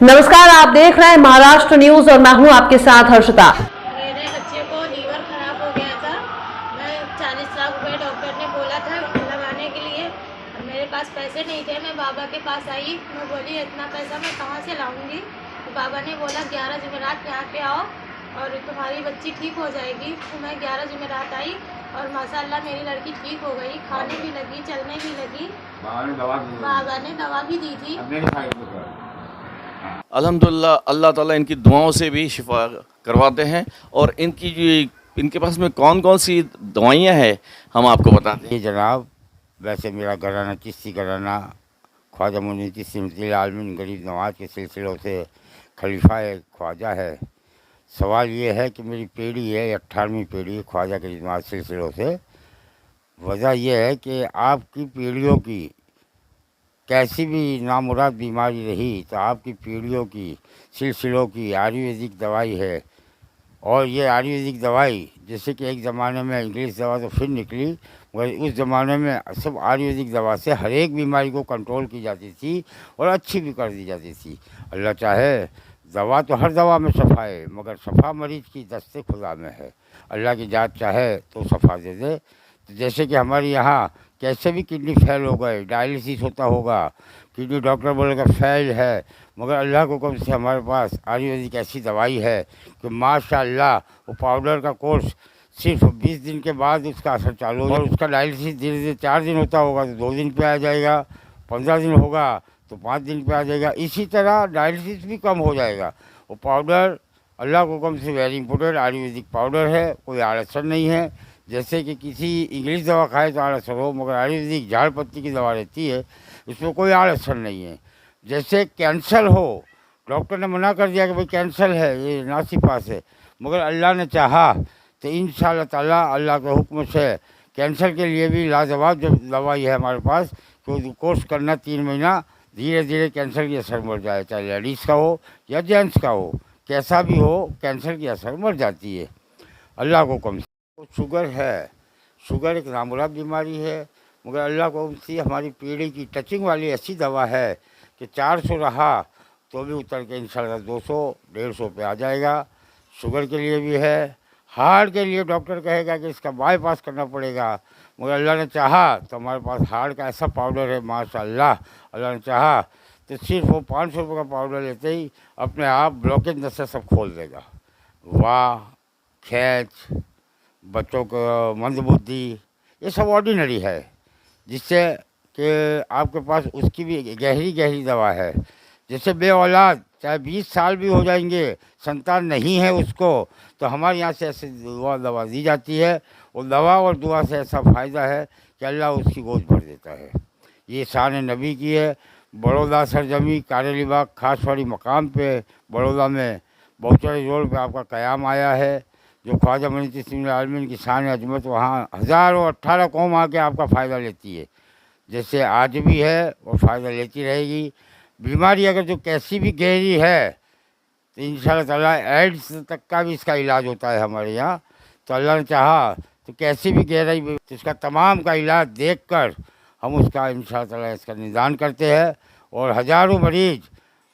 नमस्कार, आप देख रहे हैं महाराष्ट्र न्यूज और मैं हूं आपके साथ हर्षिता। मेरे बच्चे को लीवर खराब हो गया था। मैं 40 लाख रुपए डॉक्टर ने बोला था लगाने के लिए। मेरे पास पैसे नहीं थे। मैं बाबा के पास आई। मैं बोली इतना पैसा मैं कहाँ से लाऊंगी। तो बाबा ने बोला 11 जुमेरात यहाँ पे आओ और तुम्हारी बच्ची ठीक हो जाएगी। तो मैं 11 जुमेरात आई और माशाल्लाह मेरी लड़की ठीक हो गई, खाने भी लगी, चलने भी लगी। बाबा ने दवा भी दी थी। अल्हम्दुलिल्लाह अल्लाह ताला इनकी दुआओं से भी शिफा करवाते हैं। और इनकी जो इनके पास में कौन कौन सी दवाइयाँ हैं हम आपको बताते हैं। जी जनाब, वैसे मेरा घराना चिश्ती घराना ख्वाजा मुइन चिश्ती मतील आलमीन गरीब नवाज के सिलसिलों से खलीफा ख्वाजा है। सवाल ये है कि मेरी पीढ़ी है 18वीं पीढ़ी ख्वाजा गरीब नवाज सिलसिलों से। वजह यह है कि आपकी पीढ़ियों की कैसी भी नामुराद बीमारी रही तो आपकी पीढ़ियों की सिलसिलों की आयुर्वेदिक दवाई है। और ये आयुर्वेदिक दवाई जैसे कि एक ज़माने में इंग्लिश दवा तो फिर निकली, मगर उस ज़माने में सब आयुर्वेदिक दवा से हर एक बीमारी को कंट्रोल की जाती थी और अच्छी भी कर दी जाती थी। अल्लाह चाहे दवा तो हर दवा में शफा है, मगर शफा मरीज की दस्ते खुदा में है। अल्लाह की जात चाहे तो शफा दे दे। तो जैसे कि हमारे यहाँ कैसे भी किडनी फेल हो गए, डायलिसिस होता होगा, किडनी डॉक्टर बोलेगा फेल है, मगर अल्लाह को हुक्म से हमारे पास आयुर्वेदिक ऐसी दवाई है कि माशाअल्लाह वो पाउडर का कोर्स सिर्फ 20 दिन के बाद उसका असर चालू होगा। और उसका डायलिसिस धीरे धीरे 4 दिन होता होगा तो 2 दिन पे आ जाएगा, 15 दिन होगा तो 5 दिन पे आ जाएगा। इसी तरह डायलिसिस भी कम हो जाएगा। वो पाउडर अल्लाह के हुक्म से वेरी इंपॉर्टेंट आयुर्वेदिक पाउडर है, कोई आड़असर नहीं है। जैसे कि किसी इंग्लिश दवा खाए तो आड़असर हो, मगर आयुर्वेदिक झाड़ पत्ती की दवा रहती है, उसमें कोई आड़असर नहीं है। जैसे कैंसर हो, डॉक्टर ने मना कर दिया कि भाई कैंसर है, ये नासिपास है, मगर अल्लाह ने चाहा तो इंशाअल्लाह ताला अल्लाह के हुक्म से कैंसर के लिए भी लाजवाब जो दवाई है हमारे पास, तो कोर्स करना 3 महीना, धीरे धीरे कैंसर की असर मर जाए, चाहे लेडीज़ का हो या जेंट्स का हो, कैसा भी हो कैंसर की असर मर जाती है अल्लाह को हुक्म से। शुगर है, शुगर एक नामुराद बीमारी है, मगर अल्लाह को उनसे हमारी पीढ़ी की टचिंग वाली ऐसी दवा है कि 400 रहा तो भी उतर के इंशाल्लाह 200-150 पे आ जाएगा। शुगर के लिए भी है। हार्ट के लिए डॉक्टर कहेगा कि इसका बाईपास करना पड़ेगा, मगर अल्लाह ने चाहा तो हमारे पास हार्ट का ऐसा पाउडर है माशाअल्लाह। अल्लाह ने चाहा तो सिर्फ वो 500 रुपये का पाउडर लेते ही अपने आप ब्लॉकेज नसें सब खोल देगा। वाह, खैच, बच्चों को मंदबुद्धि, ये सब ऑर्डिनरी है, जिससे कि आपके पास उसकी भी गहरी गहरी दवा है। जैसे बे औलाद चाहे 20 साल भी हो जाएंगे, संतान नहीं है उसको, तो हमारे यहाँ से ऐसे दवा दी जाती है। वो दवा और दुआ से ऐसा फ़ायदा है कि अल्लाह उसकी गोद भर देता है। ये शान नबी की है। बड़ौदा सरजमी कारेलीबाग खासवाड़ी मकाम पे बड़ौदा में बहुचढ़े रोड पे आपका क़याम आया है, जो ख्वाजा मुइन चिश्ती आलमीन की शान अजमत। वहाँ हज़ारों 18 कौम आके आपका फ़ायदा लेती है, जैसे आज भी है और फ़ायदा लेती रहेगी। बीमारी अगर जो कैसी भी गहरी है तो इंशाअल्लाह ताला एड्स तक का भी इसका इलाज होता है हमारे यहाँ। तो अल्लाह ने चाहा तो कैसी भी गहराई तो इसका तमाम का इलाज देखकर हम उसका इंशाअल्लाह ताला इसका निदान करते हैं। और हज़ारों मरीज़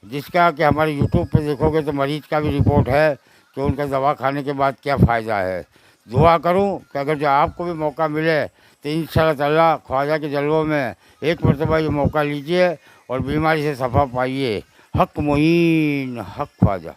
जिसका कि हमारे यूट्यूब पे देखोगे तो मरीज़ का भी रिपोर्ट है कि उनका दवा खाने के बाद क्या फ़ायदा है। दुआ करूं कि अगर जो आपको भी मौका मिले तो इंशाअल्लाह ताला ख्वाजा के जलवों में एक मरतबा ये मौका लीजिए और बीमारी से सफ़ा पाइए। हक मुईन हक ख्वाजा।